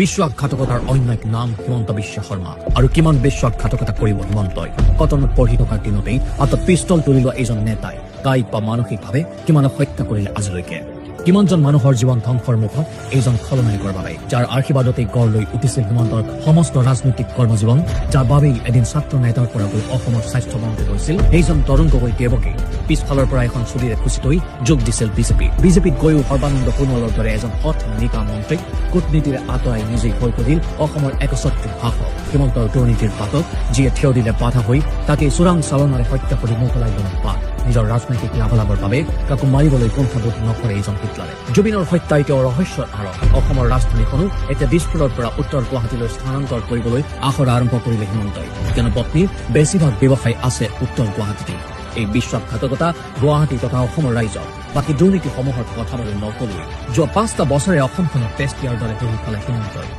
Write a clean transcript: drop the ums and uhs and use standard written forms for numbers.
বিশ্বাসঘাতকতাৰ অন্য এক নাম হিমন্ত বিশ্ব শৰ্মা। আৰু কিমান বিশ্বাসঘাতকতা কৰিব হিমন্তই। কটনত পঢ়ি থকাৰ দিনতেই হাতত পিষ্টল তুলি লোৱা এজন নেতাই কায়িক বা মানসিকভাৱে কিমানক হত্যা কৰিলে আজিলৈকে। কিমানজন মানুহৰ জীৱন ধ্বংসৰ মুখত এইজন খলনায়কৰ বাবে, যাৰ আশীৰ্বাদতেই গঢ় লৈ উঠিছিল হিমন্তৰ সমস্ত ৰাজনৈতিক কৰ্মজীৱন, যাৰ বাবেই এদিন ছাত্ৰ নেতাৰ পৰা গৈ অসমৰ স্বাস্থ্যমন্ত্ৰী হৈছিল সেইজন তৰুণ গগৈ দেৱকী পিছফালৰ পৰা এখন চুলিৰে খুচি থৈ যোগ দিছিল বিজেপিত গৈও সৰ্বানন্দ সোণোৱালৰ দৰে এজন হঠ নিকা মন্ত্ৰীক কূটনীতিৰে আঁতৰাই নিজেই হৈ পৰিল অসমৰ একচ্ছত্ৰিক শাসক। হিমন্তৰ দুৰ্নীতিৰ পাতক যিয়ে থিয় দিলে বাধা হৈ তাকেই চোৰাং চালনাৰে হত্যা কৰি মোকলাই লোৱাৰ পাত। নিজৰ ৰাজনৈতিক লাভালাভৰ বাবে কাকো মাৰিবলৈ কুণ্ঠাবোধ নকৰে এইজন হিটলাৰে। জুবিনৰ হত্যা এতিয়াও ৰহস্যৰ আঁৰত। অসমৰ ৰাজধানীখনো এতিয়া দিছপুৰৰ পৰা উত্তৰ গুৱাহাটীলৈ স্থানান্তৰ কৰিবলৈ আখৰা আৰম্ভ কৰিলে হিমন্তই, কিয়নো পত্নীৰ বেছিভাগ ব্যৱসায় আছে উত্তৰ গুৱাহাটীতেই। এই বিশ্বাসঘাতকতা গুৱাহাটী তথা অসমৰ ৰাইজক বাকী দুৰ্নীতিসমূহৰ কথা বাৰু নকলোৱেই। যোৱা 5টা বছৰে অসমখনক টেষ্ট দিয়াৰ দৰে কৰি পেলাই হিমন্তই।